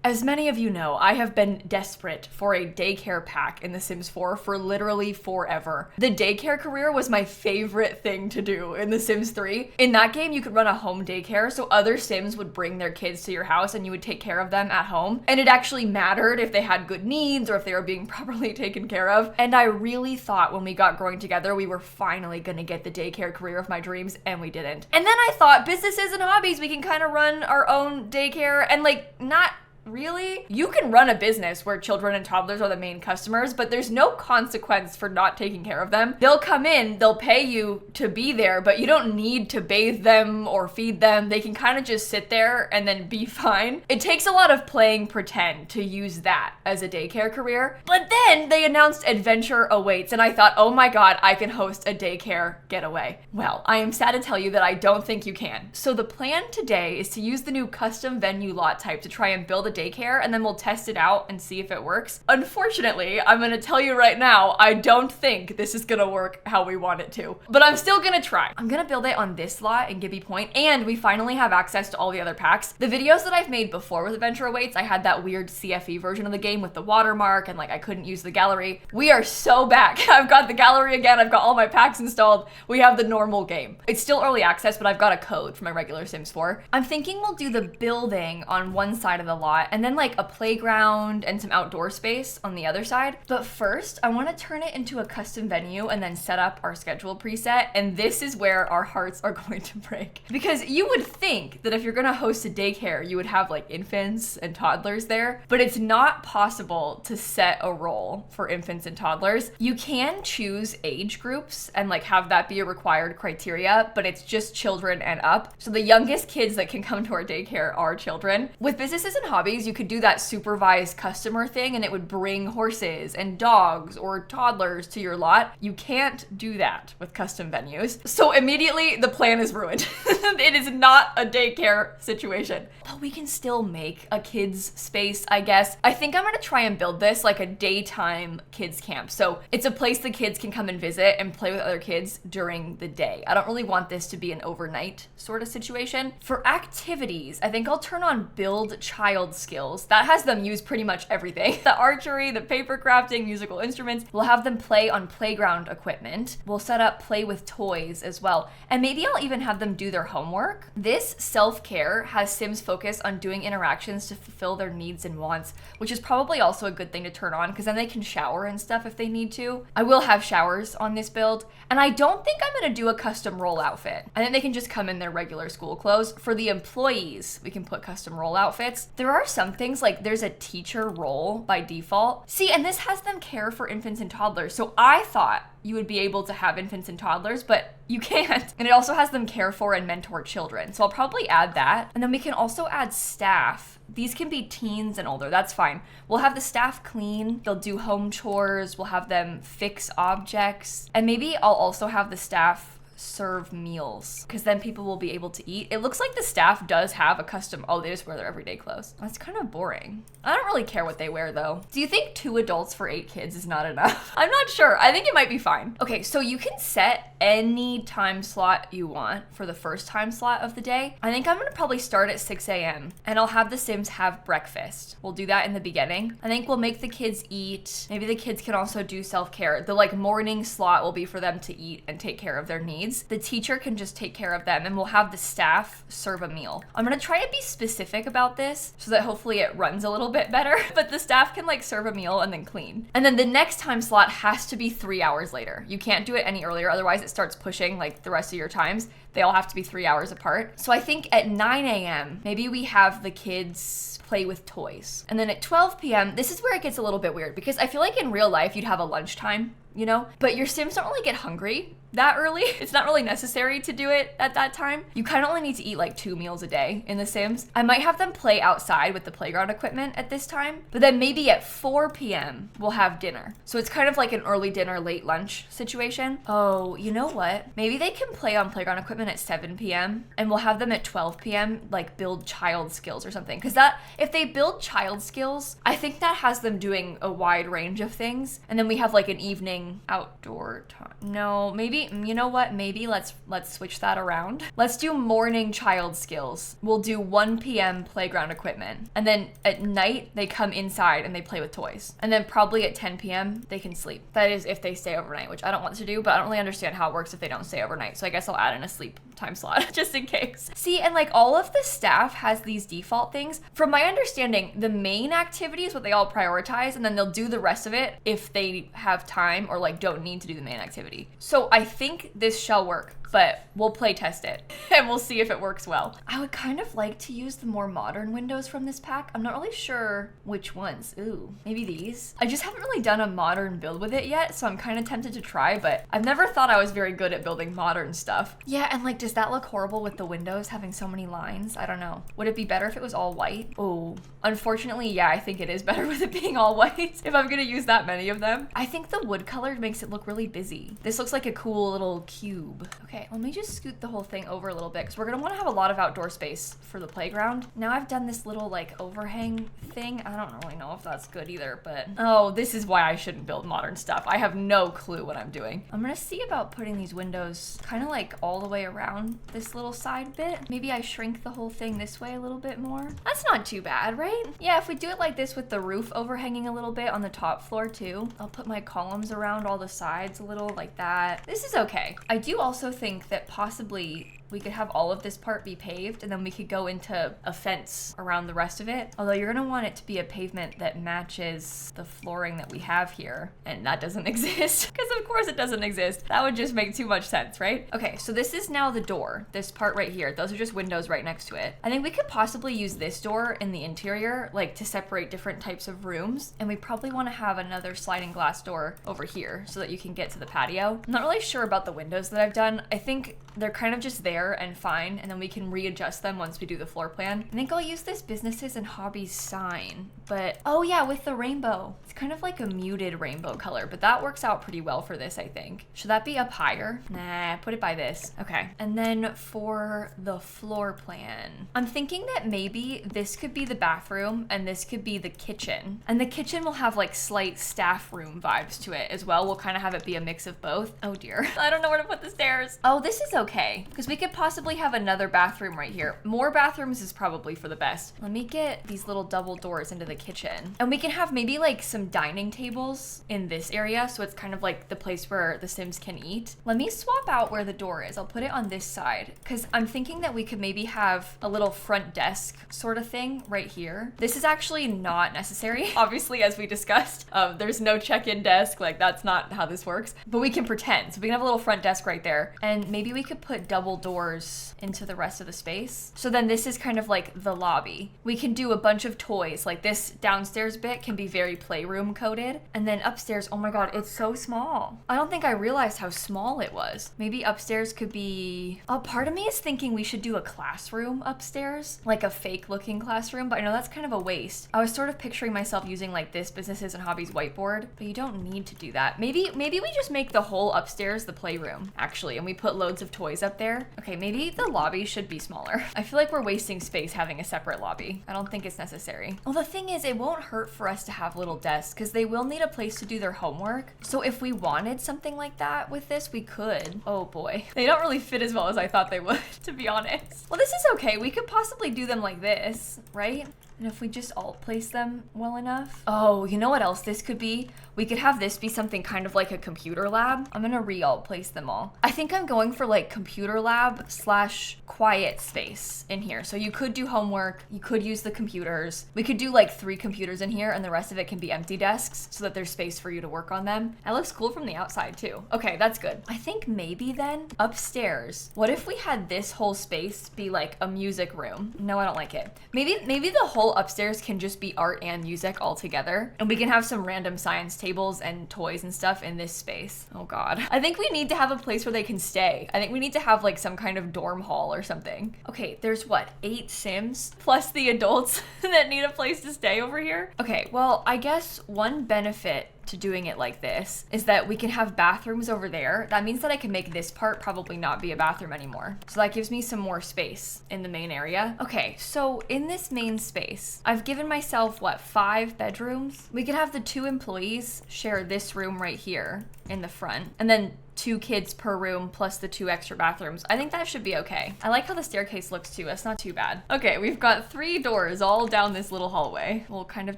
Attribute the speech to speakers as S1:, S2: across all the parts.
S1: As many of you know, I have been desperate for a daycare pack in The Sims 4 for literally forever. The daycare career was my favorite thing to do in The Sims 3. In that game, you could run a home daycare, so other Sims would bring their kids to your house and you would take care of them at home. And it actually mattered if they had good needs or if they were being properly taken care of. And I really thought when we got growing together, we were finally gonna get the daycare career of my dreams, and we didn't. And then I thought, businesses and hobbies, we can kind of run our own daycare, and like, not really? You can run a business where children and toddlers are the main customers, but there's no consequence for not taking care of them. They'll come in, they'll pay you to be there, but you don't need to bathe them or feed them. They can kind of just sit there and then be fine. It takes a lot of playing pretend to use that as a daycare career. But then they announced Adventure Awaits, and I thought, oh my god, I can host a daycare getaway. Well, I am sad to tell you that I don't think you can. So the plan today is to use the new custom venue lot type to try and build a daycare, and then we'll test it out and see if it works. Unfortunately, I'm gonna tell you right now, I don't think this is gonna work how we want it to, but I'm still gonna try. I'm gonna build it on this lot in Gibby Point, and we finally have access to all the other packs. The videos that I've made before with Adventure Awaits, I had that weird CFE version of the game with the watermark, and like I couldn't use the gallery. We are so back. I've got the gallery again, I've got all my packs installed. We have the normal game. It's still early access, but I've got a code for my regular Sims 4. I'm thinking we'll do the building on one side of the lot, and then like a playground and some outdoor space on the other side. But first, I want to turn it into a custom venue and then set up our schedule preset. And this is where our hearts are going to break. Because you would think that if you're gonna host a daycare, you would have like infants and toddlers there, but it's not possible to set a role for infants and toddlers. You can choose age groups and like have that be a required criteria, but it's just children and up. So the youngest kids that can come to our daycare are children. With businesses and hobbies, you could do that supervised customer thing and it would bring horses and dogs or toddlers to your lot. You can't do that with custom venues. So immediately the plan is ruined. It is not a daycare situation. But we can still make a kids space, I guess. I think I'm gonna try and build this like a daytime kids camp. So it's a place the kids can come and visit and play with other kids during the day. I don't really want this to be an overnight sort of situation. For activities, I think I'll turn on build child skills. That has them use pretty much everything. The archery, the paper crafting, musical instruments. We'll have them play on playground equipment. We'll set up play with toys as well. And maybe I'll even have them do their homework. This self-care has Sims focus on doing interactions to fulfill their needs and wants, which is probably also a good thing to turn on because then they can shower and stuff if they need to. I will have showers on this build, and I don't think I'm gonna do a custom role outfit. I think they can just come in their regular school clothes. For the employees, we can put custom role outfits. There are some things like there's a teacher role by default. See, and this has them care for infants and toddlers. So I thought you would be able to have infants and toddlers, but you can't. And it also has them care for and mentor children. So I'll probably add that. And then we can also add staff. These can be teens and older, that's fine. We'll have the staff clean, they'll do home chores, we'll have them fix objects. And maybe I'll also have the staff serve meals because then people will be able to eat. It looks like the staff does have a custom, oh, they just wear their everyday clothes. That's kind of boring. I don't really care what they wear though. Do you think 2 adults for 8 kids is not enough? I'm not sure. I think it might be fine. Okay, so you can set any time slot you want for the first time slot of the day. I think I'm gonna probably start at 6 a.m. and I'll have the Sims have breakfast. We'll do that in the beginning. I think we'll make the kids eat. Maybe the kids can also do self-care. The like morning slot will be for them to eat and take care of their needs. The teacher can just take care of them, and we'll have the staff serve a meal. I'm gonna try to be specific about this so that hopefully it runs a little bit better, but the staff can like serve a meal and then clean. And then the next time slot has to be 3 hours later. You can't do it any earlier, otherwise it starts pushing like the rest of your times. They all have to be 3 hours apart. So I think at 9 a.m., maybe we have the kids play with toys. And then at 12 p.m., this is where it gets a little bit weird because I feel like in real life you'd have a lunchtime, you know? But your Sims don't really get hungry that early. It's not really necessary to do it at that time. You kind of only need to eat like 2 meals a day in The Sims. I might have them play outside with the playground equipment at this time, but then maybe at 4 p.m. we'll have dinner. So it's kind of like an early dinner, late lunch situation. Oh, you know what? Maybe they can play on playground equipment at 7 p.m. and we'll have them at 12 p.m. like build child skills or something. Because that, if they build child skills, I think that has them doing a wide range of things. And then we have like an evening outdoor time. No, maybe Actually, you know what? Maybe let's switch that around. Let's do morning child skills. We'll do 1 p.m. playground equipment. And then at night, they come inside and they play with toys. And then probably at 10 p.m., they can sleep. That is if they stay overnight, which I don't want to do, but I don't really understand how it works if they don't stay overnight. So I guess I'll add in a sleep time slot just in case. See, and like all of the staff has these default things. From my understanding, the main activity is what they all prioritize, and then they'll do the rest of it if they have time or like don't need to do the main activity. So I think this shall work, but we'll play test it and we'll see if it works well. I would kind of like to use the more modern windows from this pack. I'm not really sure which ones. Ooh, maybe these. I just haven't really done a modern build with it yet, so I'm kind of tempted to try, but I've never thought I was very good at building modern stuff. Yeah, and like, does that look horrible with the windows having so many lines? I don't know. Would it be better if it was all white? Oh, unfortunately, yeah, I think it is better with it being all white if I'm gonna use that many of them. I think the wood color makes it look really busy. This looks like a cool little cube. Okay, let me just scoot the whole thing over a little bit because we're gonna want to have a lot of outdoor space for the playground. Now I've done this little like overhang thing. I don't really know if that's good either, but oh, this is why I shouldn't build modern stuff. I have no clue what I'm doing. I'm gonna see about putting these windows kind of like all the way around this little side bit. Maybe I shrink the whole thing this way a little bit more. That's not too bad, right? Yeah, if we do it like this with the roof overhanging a little bit on the top floor too. I'll put my columns around all the sides a little like that. This is okay. I do also think that possibly we could have all of this part be paved and then we could go into a fence around the rest of it. Although you're gonna want it to be a pavement that matches the flooring that we have here. And that doesn't exist, because of course it doesn't exist. That would just make too much sense, right? Okay, so this is now the door, this part right here. Those are just windows right next to it. I think we could possibly use this door in the interior, like to separate different types of rooms. And we probably wanna have another sliding glass door over here so that you can get to the patio. I'm not really sure about the windows that I've done. I think they're kind of just there and fine, and then we can readjust them once we do the floor plan. I think I'll use this businesses and hobbies sign, but oh yeah, with the rainbow. It's kind of like a muted rainbow color, but that works out pretty well for this, I think. Should that be up higher? Nah, put it by this. Okay, and then for the floor plan, I'm thinking that maybe this could be the bathroom and this could be the kitchen. And the kitchen will have like slight staff room vibes to it as well. We'll kind of have it be a mix of both. Oh dear, I don't know where to put the stairs. Oh, this is okay, because we could possibly have another bathroom right here. More bathrooms is probably for the best. Let me get these little double doors into the kitchen. And we can have maybe like some dining tables in this area, so it's kind of like the place where the Sims can eat. Let me swap out where the door is. I'll put it on this side, because I'm thinking that we could maybe have a little front desk sort of thing right here. This is actually not necessary, obviously, as we discussed. There's no check-in desk, like that's not how this works, but we can pretend. So we can have a little front desk right there, and maybe we could put double doors into the rest of the space. So then this is kind of like the lobby. We can do a bunch of toys, like this downstairs bit can be very playroom coded, and then upstairs, oh my god, it's so small. I don't think I realized how small it was. Maybe upstairs could be, oh, part of me is thinking we should do a classroom upstairs, like a fake looking classroom, but I know that's kind of a waste. I was sort of picturing myself using like this businesses and hobbies whiteboard, but you don't need to do that. Maybe we just make the whole upstairs the playroom, actually, and we put loads of toys up there. Okay, maybe the lobby should be smaller. I feel like we're wasting space having a separate lobby. I don't think it's necessary. Well, the thing is, it won't hurt for us to have little desks because they will need a place to do their homework. So if we wanted something like that with this, we could. Oh boy. They don't really fit as well as I thought they would, to be honest. Well, this is okay. We could possibly do them like this, right? And if we just alt place them well enough. Oh, you know what else this could be? We could have this be something kind of like a computer lab. I'm gonna re-alt place them all. I think I'm going for like computer lab / quiet space in here. So you could do homework, you could use the computers. We could do like 3 computers in here and the rest of it can be empty desks so that there's space for you to work on them. That looks cool from the outside too. Okay, that's good. I think maybe then upstairs, what if we had this whole space be like a music room? No, I don't like it. Maybe the whole upstairs can just be art and music all together, and we can have some random science tables and toys and stuff in this space. Oh god. I think we need to have a place where they can stay. I think we need to have like some kind of dorm hall or something. Okay, there's what, 8 Sims plus the adults that need a place to stay over here? Okay, well, I guess one benefit to doing it like this is that we can have bathrooms over there. That means that I can make this part probably not be a bathroom anymore. So that gives me some more space in the main area. Okay, so in this main space, I've given myself, what, 5 bedrooms? We could have the 2 employees share this room right here in the front, and then 2 kids per room plus the 2 extra bathrooms. I think that should be okay. I like how the staircase looks too. That's not too bad. Okay, we've got 3 doors all down this little hallway. We'll kind of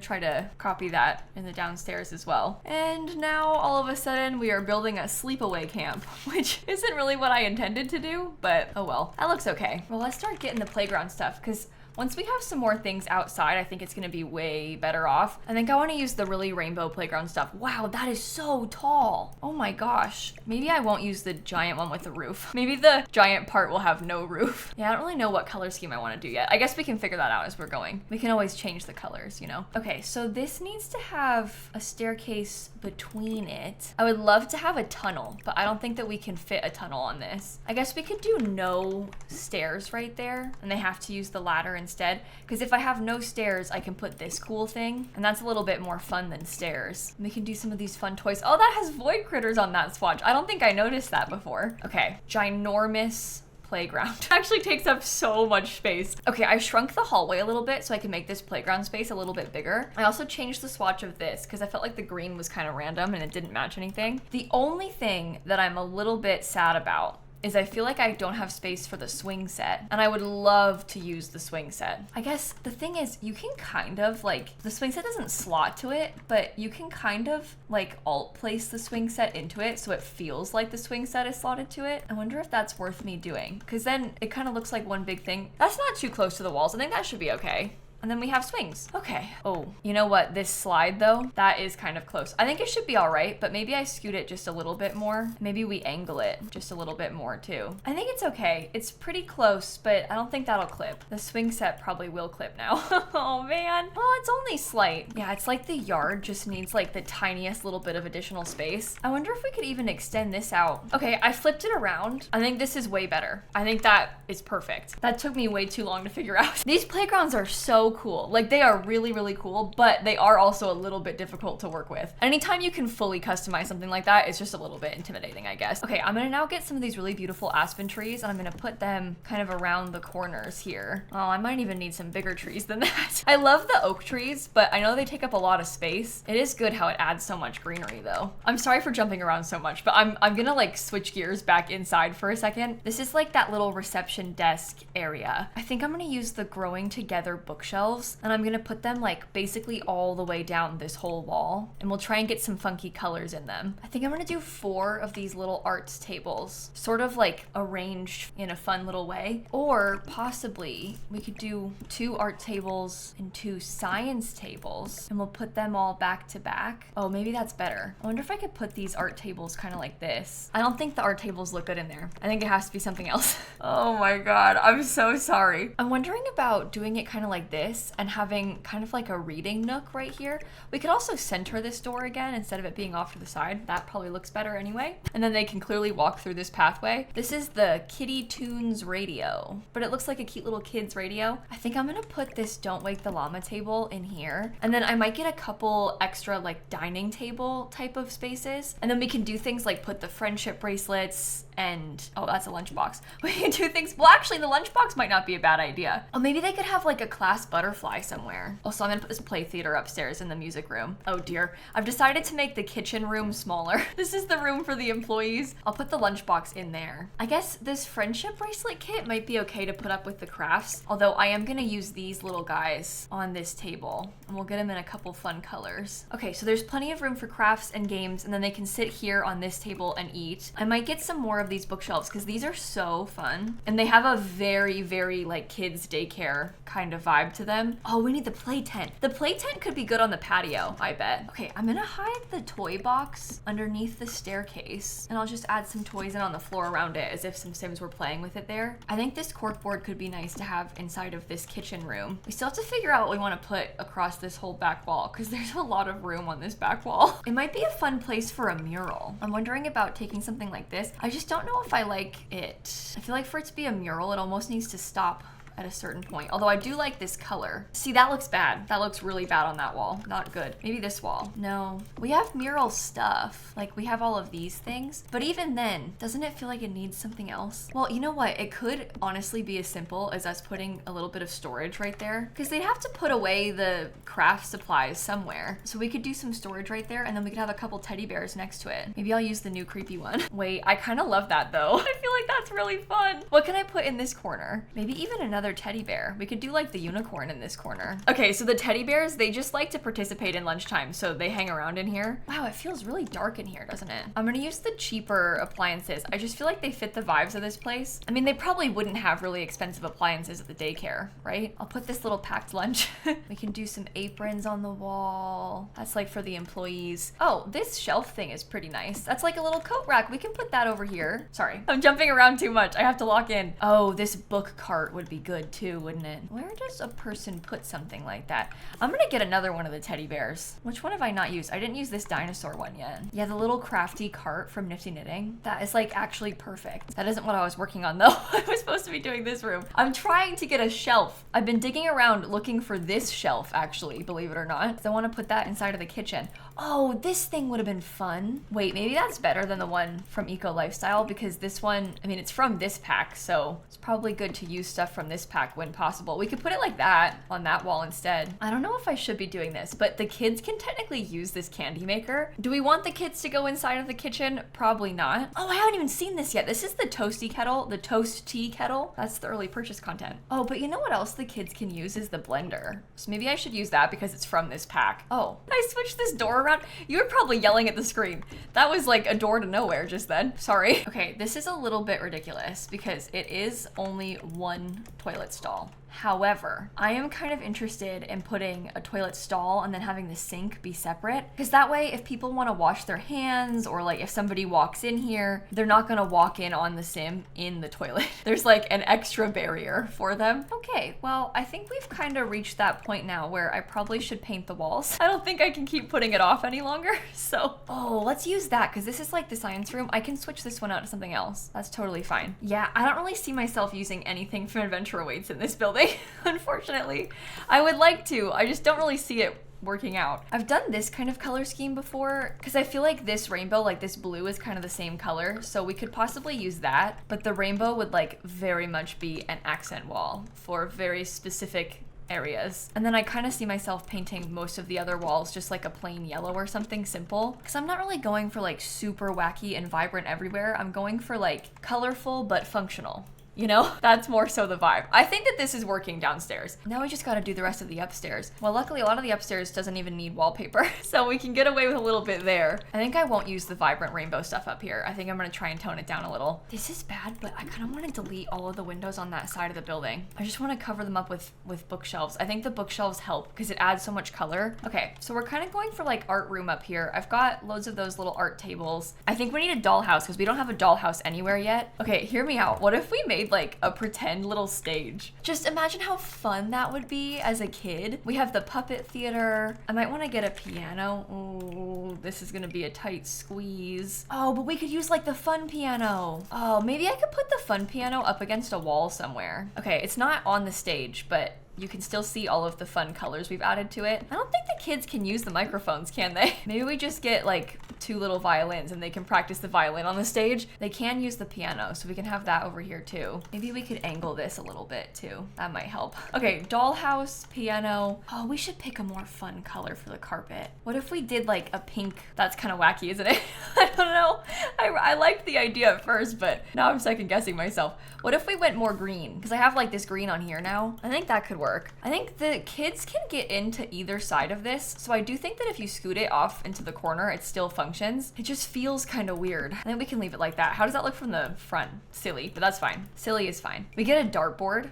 S1: try to copy that in the downstairs as well. And now all of a sudden we are building a sleepaway camp, which isn't really what I intended to do, but oh well. That looks okay. Well, let's start getting the playground stuff, because once we have some more things outside, I think it's gonna be way better off. I think I wanna use the really rainbow playground stuff. Wow, that is so tall. Oh my gosh. Maybe I won't use the giant one with the roof. Maybe the giant part will have no roof. Yeah, I don't really know what color scheme I wanna do yet. I guess we can figure that out as we're going. We can always change the colors, you know? Okay, so this needs to have a staircase between it. I would love to have a tunnel, but I don't think that we can fit a tunnel on this. I guess we could do no stairs right there, and they have to use the ladder instead, because if I have no stairs, I can put this cool thing, and that's a little bit more fun than stairs. We can do some of these fun toys. Oh, that has void critters on that swatch. I don't think I noticed that before. Okay, ginormous playground. Actually takes up so much space. Okay, I shrunk the hallway a little bit so I can make this playground space a little bit bigger. I also changed the swatch of this because I felt like the green was kind of random and it didn't match anything. The only thing that I'm a little bit sad about is I feel like I don't have space for the swing set, and I would love to use the swing set. I guess the thing is, you can kind of like, the swing set doesn't slot to it, but you can kind of like alt place the swing set into it so it feels like the swing set is slotted to it. I wonder if that's worth me doing, because then it kind of looks like one big thing. That's not too close to the walls. I think that should be okay. And then we have swings. Okay. Oh, you know what? This slide though, that is kind of close. I think it should be all right, but maybe I scoot it just a little bit more. Maybe we angle it just a little bit more too. I think it's okay. It's pretty close, but I don't think that'll clip. The swing set probably will clip now. Oh man. Oh, it's only slight. Yeah, it's like the yard just needs like the tiniest little bit of additional space. I wonder if we could even extend this out. Okay, I flipped it around. I think this is way better. I think that is perfect. That took me way too long to figure out. These playgrounds are so cool. Like they are really, really cool, but they are also a little bit difficult to work with. Anytime you can fully customize something like that, it's just a little bit intimidating, I guess. Okay, I'm gonna now get some of these really beautiful aspen trees and I'm gonna put them kind of around the corners here. Oh, I might even need some bigger trees than that. I love the oak trees, but I know they take up a lot of space. It is good how it adds so much greenery though. I'm sorry for jumping around so much, but I'm gonna like switch gears back inside for a second. This is like that little reception desk area. I think I'm gonna use the growing together bookshelves, and I'm gonna put them like basically all the way down this whole wall, and we'll try and get some funky colors in them. I think I'm gonna do 4 of these little arts tables, sort of like arranged in a fun little way, or possibly we could do 2 art tables and 2 science tables, and we'll put them all back to back. Oh, maybe that's better. I wonder if I could put these art tables kind of like this. I don't think the art tables look good in there. I think it has to be something else. Oh my god, I'm so sorry. I'm wondering about doing it kind of like this and having kind of like a reading nook right here. We could also center this door again instead of it being off to the side. That probably looks better anyway. And then they can clearly walk through this pathway. This is the Kitty Tunes radio, but it looks like a cute little kid's radio. I think I'm gonna put this Don't Wake the Llama table in here. And then I might get a couple extra like dining table type of spaces. And then we can do things like put the friendship bracelets and, oh, that's a lunchbox. We can do things, well, actually the lunchbox might not be a bad idea. Oh, maybe they could have like a class butterfly somewhere. Also, I'm gonna put this play theater upstairs in the music room. Oh dear, I've decided to make the kitchen room smaller. This is the room for the employees. I'll put the lunchbox in there. I guess this friendship bracelet kit might be okay to put up with the crafts, although I am gonna use these little guys on this table, and we'll get them in a couple fun colors. Okay, so there's plenty of room for crafts and games, and then they can sit here on this table and eat. I might get some more of these bookshelves because these are so fun, and they have a very, very like kids daycare kind of vibe to them. Oh, we need the play tent. The play tent could be good on the patio, I bet. Okay, I'm gonna hide the toy box underneath the staircase, and I'll just add some toys in on the floor around it as if some Sims were playing with it there. I think this corkboard could be nice to have inside of this kitchen room. We still have to figure out what we want to put across this whole back wall because there's a lot of room on this back wall. It might be a fun place for a mural. I'm wondering about taking something like this. I just don't know if I like it. I feel like for it to be a mural, it almost needs to stop at a certain point. Although I do like this color. See, that looks bad. That looks really bad on that wall. Not good. Maybe this wall. No. We have mural stuff. Like, we have all of these things. But even then, doesn't it feel like it needs something else? Well, you know what? It could honestly be as simple as us putting a little bit of storage right there. Because they'd have to put away the craft supplies somewhere. So we could do some storage right there, and then we could have a couple teddy bears next to it. Maybe I'll use the new creepy one. Wait, I kind of love that though. I feel like that's really fun. What can I put in this corner? Maybe even another teddy bear. We could do like the unicorn in this corner. Okay, so the teddy bears, they just like to participate in lunchtime, so they hang around in here. Wow, it feels really dark in here, doesn't it? I'm gonna use the cheaper appliances. I just feel like they fit the vibes of this place. I mean, they probably wouldn't have really expensive appliances at the daycare, right? I'll put this little packed lunch. We can do some aprons on the wall. That's like for the employees. Oh, this shelf thing is pretty nice. That's like a little coat rack. We can put that over here. Sorry, I'm jumping around too much. I have to lock in. Oh, this book cart would be good too, wouldn't it? Where does a person put something like that? I'm gonna get another one of the teddy bears. Which one have I not used? I didn't use this dinosaur one yet. Yeah, the little crafty cart from Nifty Knitting. That is like actually perfect. That isn't what I was working on though. I was supposed to be doing this room. I'm trying to get a shelf. I've been digging around looking for this shelf actually, believe it or not. So I want to put that inside of the kitchen. Oh, this thing would have been fun. Wait, maybe that's better than the one from Eco Lifestyle because this one, I mean, it's from this pack, so it's probably good to use stuff from this pack when possible. We could put it like that on that wall instead. I don't know if I should be doing this, but the kids can technically use this candy maker. Do we want the kids to go inside of the kitchen? Probably not. Oh, I haven't even seen this yet. This is the toasty kettle, the toast tea kettle. That's the early purchase content. Oh, but you know what else the kids can use is the blender. So maybe I should use that because it's from this pack. Oh, I switched this door around. You were probably yelling at the screen. That was like a door to nowhere just then. Sorry. Okay, this is a little bit ridiculous because it is only one toilet stall. However, I am kind of interested in putting a toilet stall and then having the sink be separate. Because that way, if people want to wash their hands or like if somebody walks in here, they're not going to walk in on the sim in the toilet. There's like an extra barrier for them. Okay, well, I think we've kind of reached that point now where I probably should paint the walls. I don't think I can keep putting it off any longer. So, oh, let's use that because this is like the science room. I can switch this one out to something else. That's totally fine. Yeah, I don't really see myself using anything from Adventure Awaits in this building. Unfortunately, I would like to. I just don't really see it working out. I've done this kind of color scheme before because I feel like this rainbow, like this blue is kind of the same color. So we could possibly use that, but the rainbow would like very much be an accent wall for very specific areas. And then I kind of see myself painting most of the other walls just like a plain yellow or something simple because I'm not really going for like super wacky and vibrant everywhere. I'm going for like colorful but functional. You know, that's more so the vibe. I think that this is working downstairs. Now we just got to do the rest of the upstairs. Well, luckily a lot of the upstairs doesn't even need wallpaper, so we can get away with a little bit there. I think I won't use the vibrant rainbow stuff up here. I think I'm gonna try and tone it down a little. This is bad, but I kind of want to delete all of the windows on that side of the building. I just want to cover them up with bookshelves. I think the bookshelves help because it adds so much color. Okay, so we're kind of going for like art room up here. I've got loads of those little art tables. I think we need a dollhouse because we don't have a dollhouse anywhere yet. Okay, hear me out. What if we made like a pretend little stage? Just imagine how fun that would be as a kid. We have the puppet theater. I might want to get a piano. Oh, this is gonna be a tight squeeze. Oh, but we could use like the fun piano. Oh, maybe I could put the fun piano up against a wall somewhere. Okay, it's not on the stage, but you can still see all of the fun colors we've added to it. I don't think the kids can use the microphones, can they? Maybe we just get like 2 little violins and they can practice the violin on the stage. They can use the piano, so we can have that over here too. Maybe we could angle this a little bit too. That might help. Okay, dollhouse, piano. Oh, we should pick a more fun color for the carpet. What if we did like a pink? That's kind of wacky, isn't it? I don't know. I liked the idea at first, but now I'm second guessing myself. What if we went more green? Because I have like this green on here now. I think that could work. I think the kids can get into either side of this. So I do think that if you scoot it off into the corner, it still functions. It just feels kind of weird. I think we can leave it like that. How does that look from the front? Silly, but that's fine. Silly is fine. We get a dartboard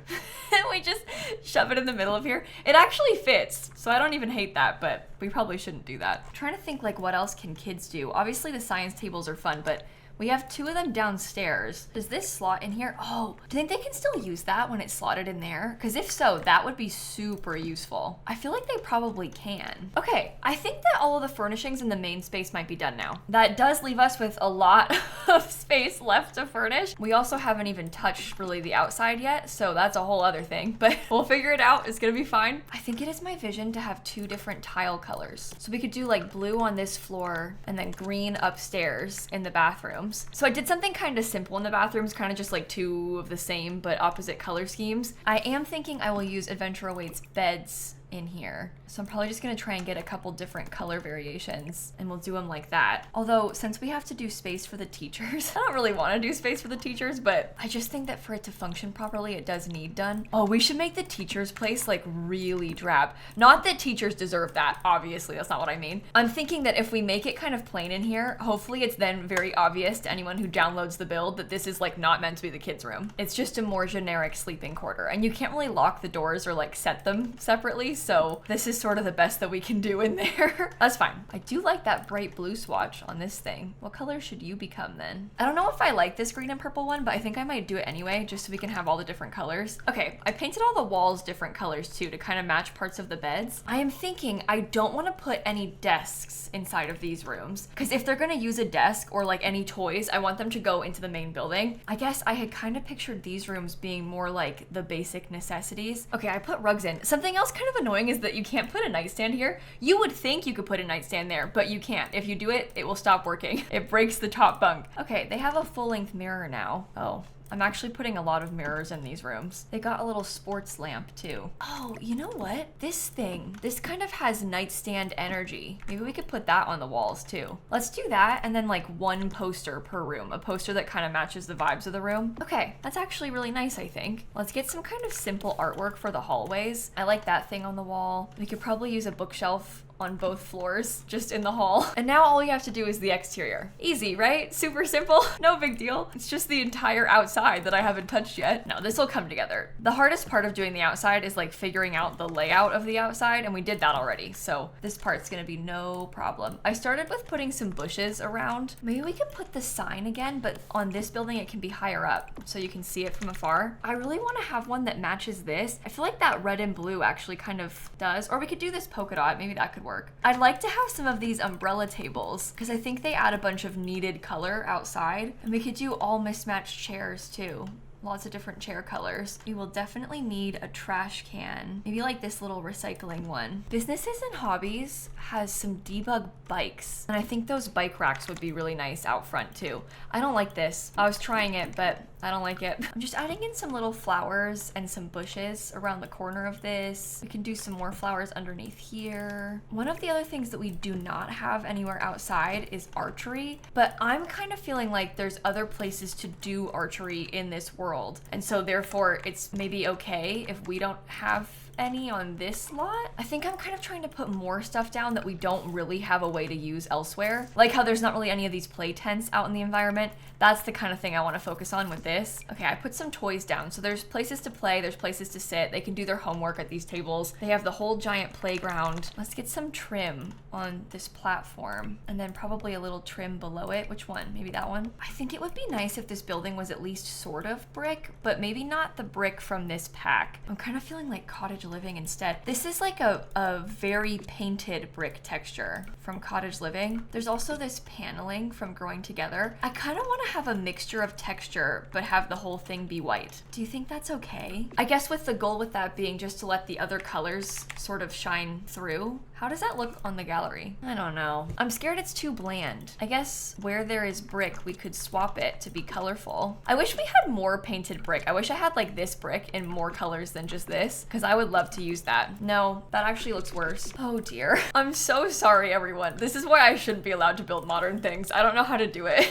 S1: and we just shove it in the middle of here. It actually fits. So I don't even hate that, but we probably shouldn't do that. I'm trying to think like what else can kids do? Obviously the science tables are fun, but We have 2 of them downstairs. Does this slot in here? Oh, do you think they can still use that when it's slotted in there? Because if so, that would be super useful. I feel like they probably can. Okay, I think that all of the furnishings in the main space might be done now. That does leave us with a lot of space left to furnish. We also haven't even touched really the outside yet, so that's a whole other thing, but we'll figure it out. It's gonna be fine. I think it is my vision to have 2 different tile colors. So we could do like blue on this floor and then green upstairs in the bathrooms. So I did something kind of simple in the bathrooms, kind of just like 2 of the same but opposite color schemes. I am thinking I will use Adventure Awaits beds in here. So I'm probably just gonna try and get a couple different color variations and we'll do them like that. Although since we have to do space for the teachers, I don't really want to do space for the teachers, but I just think that for it to function properly, it does need done. Oh, we should make the teachers' place like really drab. Not that teachers deserve that, obviously, that's not what I mean. I'm thinking that if we make it kind of plain in here, hopefully it's then very obvious to anyone who downloads the build that this is like not meant to be the kids' room. It's just a more generic sleeping quarter and you can't really lock the doors or like set them separately. So this is sort of the best that we can do in there. That's fine. I do like that bright blue swatch on this thing. What color should you become then? I don't know if I like this green and purple one, but I think I might do it anyway, just so we can have all the different colors. Okay, I painted all the walls different colors too, to kind of match parts of the beds. I am thinking I don't want to put any desks inside of these rooms, because if they're gonna use a desk or like any toys, I want them to go into the main building. I guess I had kind of pictured these rooms being more like the basic necessities. Okay, I put rugs in. Something else kind of annoying is that you can't put a nightstand here. You would think you could put a nightstand there, but you can't. If you do it, it will stop working. It breaks the top bunk. Okay, they have a full-length mirror now. Oh, I'm actually putting a lot of mirrors in these rooms. They got a little sports lamp too. Oh, you know what? This thing, this kind of has nightstand energy. Maybe we could put that on the walls too. Let's do that and then like 1 poster per room. A poster that kind of matches the vibes of the room. Okay, that's actually really nice, I think. Let's get some kind of simple artwork for the hallways. I like that thing on the wall. We could probably use a bookshelf on both floors, just in the hall. And now all we have to do is the exterior. Easy, right? Super simple, no big deal. It's just the entire outside that I haven't touched yet. No, this will come together. The hardest part of doing the outside is like figuring out the layout of the outside, and we did that already, so this part's gonna be no problem. I started with putting some bushes around. Maybe we could put the sign again, but on this building it can be higher up, so you can see it from afar. I really wanna have one that matches this. I feel like that red and blue actually kind of does, or we could do this polka dot, maybe that could work. I'd like to have some of these umbrella tables because I think they add a bunch of needed color outside, and we could do all mismatched chairs too. Lots of different chair colors. We will definitely need a trash can. Maybe like this little recycling one. Businesses and Hobbies has some debug bikes, and I think those bike racks would be really nice out front too. I don't like this. I was trying it, but I don't like it. I'm just adding in some little flowers and some bushes around the corner of this. We can do some more flowers underneath here. One of the other things that we do not have anywhere outside is archery, but I'm kind of feeling like there's other places to do archery in this world. And so therefore it's maybe okay if we don't have any on this lot. I think I'm kind of trying to put more stuff down that we don't really have a way to use elsewhere. Like how there's not really any of these play tents out in the environment. That's the kind of thing I want to focus on with this. Okay, I put some toys down. So there's places to play, there's places to sit. They can do their homework at these tables. They have the whole giant playground. Let's get some trim on this platform and then probably a little trim below it. Which one? Maybe that one? I think it would be nice if this building was at least sort of brick, but maybe not the brick from this pack. I'm kind of feeling like cottage living instead. This is like a very painted brick texture from Cottage Living. There's also this paneling from Growing Together. I kind of want to have a mixture of texture but have the whole thing be white. Do you think that's okay? I guess with the goal with that being just to let the other colors sort of shine through. How does that look on the gallery? I don't know. I'm scared it's too bland. I guess where there is brick, we could swap it to be colorful. I wish we had more painted brick. I wish I had like this brick in more colors than just this, because I would love to use that. No, that actually looks worse. Oh dear. I'm so sorry, everyone. This is why I shouldn't be allowed to build modern things. I don't know how to do it.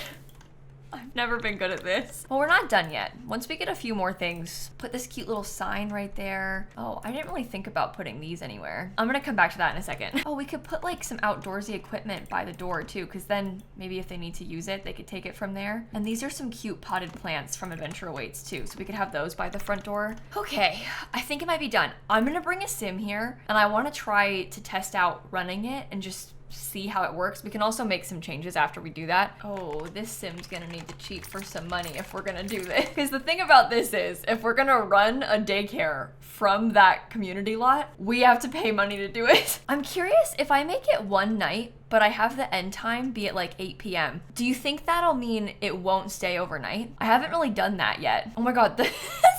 S1: I've never been good at this. Well, we're not done yet. Once we get a few more things, put this cute little sign right there. Oh, I didn't really think about putting these anywhere. I'm gonna come back to that in a second. Oh, we could put like some outdoorsy equipment by the door too, because then maybe if they need to use it, they could take it from there. And these are some cute potted plants from Adventure Awaits too, so we could have those by the front door. Okay, I think it might be done. I'm gonna bring a sim here, and I wanna try to test out running it and just see how it works. We can also make some changes after we do that. Oh, this sim's gonna need to cheat for some money if we're gonna do this. Because the thing about this is, if we're gonna run a daycare from that community lot, we have to pay money to do it. I'm curious if I make it one night, but I have the end time be at like 8 p.m. Do you think that'll mean it won't stay overnight? I haven't really done that yet. Oh my God, the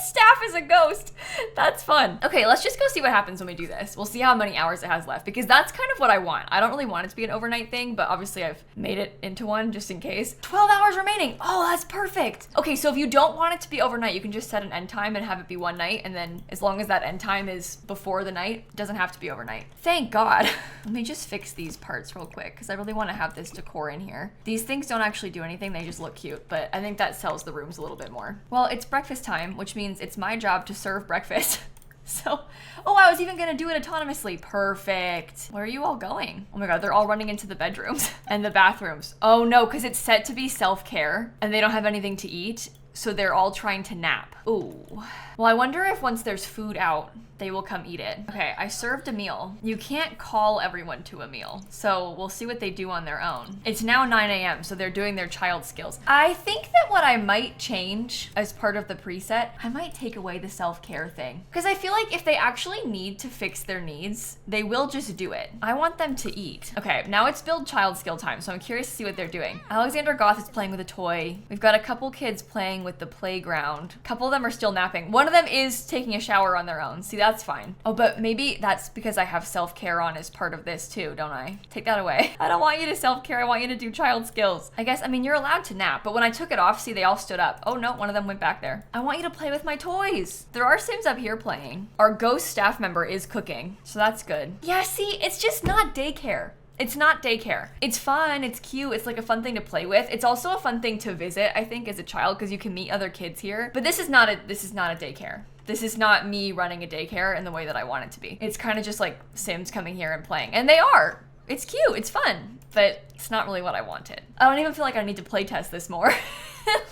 S1: staff is a ghost. That's fun. Okay, let's just go see what happens when we do this. We'll see how many hours it has left, because that's kind of what I want. I don't really want it to be an overnight thing, but obviously I've made it into one just in case. 12 hours remaining. Oh, that's perfect. Okay, so if you don't want it to be overnight, you can just set an end time and have it be one night, and then as long as that end time is before the night, it doesn't have to be overnight. Thank God. Let me just fix these parts real quick, because I really want to have this decor in here. These things don't actually do anything, they just look cute, but I think that sells the rooms a little bit more. Well, it's breakfast time, which means it's my job to serve breakfast. So, oh, I was even gonna do it autonomously. Perfect. Where are you all going? Oh my God, they're all running into the bedrooms and the bathrooms. Oh no, because it's set to be self-care and they don't have anything to eat, so they're all trying to nap. Ooh. Well, I wonder if once there's food out, they will come eat it. Okay, I served a meal. You can't call everyone to a meal, so we'll see what they do on their own. It's now 9 a.m., so they're doing their child skills. I think that what I might change as part of the preset, I might take away the self-care thing. Because I feel like if they actually need to fix their needs, they will just do it. I want them to eat. Okay, now it's build child skill time, so I'm curious to see what they're doing. Alexander Goth is playing with a toy. We've got a couple kids playing with the playground. A couple of them are still napping. One of them is taking a shower on their own. See, that's fine. Oh, but maybe that's because I have self-care on as part of this too, don't I? Take that away. I don't want you to self-care. I want you to do child skills. I guess, I mean, you're allowed to nap, but when I took it off, see, they all stood up. Oh no, one of them went back there. I want you to play with my toys. There are Sims up here playing. Our ghost staff member is cooking, so that's good. Yeah, see, it's just not daycare. It's not daycare. It's fun, it's cute, it's like a fun thing to play with. It's also a fun thing to visit, I think, as a child, because you can meet other kids here. But this is not a daycare. This is not me running a daycare in the way that I want it to be. It's kind of just like Sims coming here and playing. And they are. It's cute, it's fun, but it's not really what I wanted. I don't even feel like I need to playtest this more.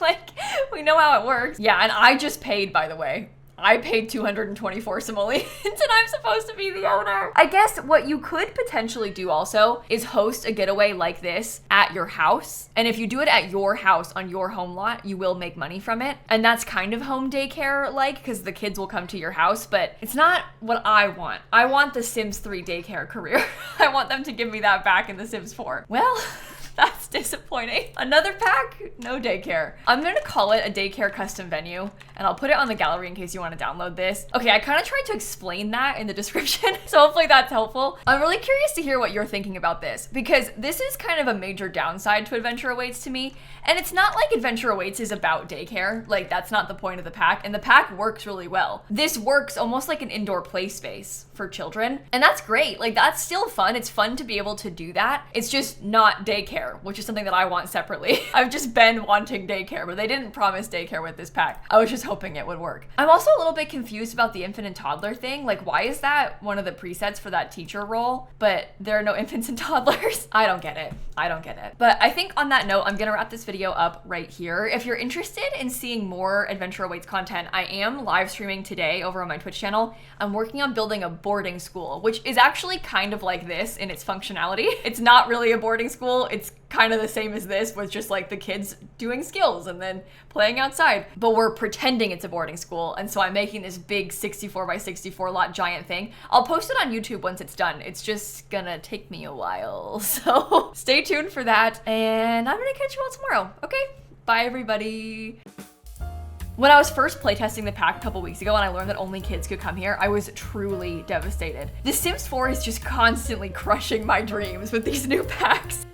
S1: Like, we know how it works. Yeah, and I just paid, by the way. I paid 224 simoleons and I'm supposed to be the owner. I guess what you could potentially do also is host a getaway like this at your house. And if you do it at your house on your home lot, you will make money from it. And that's kind of home daycare like, because the kids will come to your house, but it's not what I want. I want the Sims 3 daycare career. I want them to give me that back in the Sims 4. Well, that's disappointing. Another pack? No daycare. I'm gonna call it a daycare custom venue, and I'll put it on the gallery in case you want to download this. Okay, I kind of tried to explain that in the description, so hopefully that's helpful. I'm really curious to hear what you're thinking about this, because this is kind of a major downside to Adventure Awaits to me, and it's not like Adventure Awaits is about daycare. Like, that's not the point of the pack, and the pack works really well. This works almost like an indoor play space for children, and that's great. Like, that's still fun. It's fun to be able to do that. It's just not daycare, which is something that I want separately. I've just been wanting daycare, but they didn't promise daycare with this pack. I was just hoping it would work. I'm also a little bit confused about the infant and toddler thing. Like, why is that one of the presets for that teacher role, but there are no infants and toddlers? I don't get it. I don't get it. But I think on that note, I'm gonna wrap this video up right here. If you're interested in seeing more Adventure Awaits content, I am live streaming today over on my Twitch channel. I'm working on building a boarding school, which is actually kind of like this in its functionality. It's not really a boarding school. It's kind of the same as this, with just like the kids doing skills and then playing outside, but we're pretending it's a boarding school. And so I'm making this big 64 by 64 lot giant thing. I'll post it on YouTube once it's done. It's just gonna take me a while, so stay tuned for that, and I'm gonna catch you all tomorrow. Okay, bye everybody. When I was first playtesting the pack a couple weeks ago and I learned that only kids could come here, I was truly devastated. The Sims 4 is just constantly crushing my dreams with these new packs.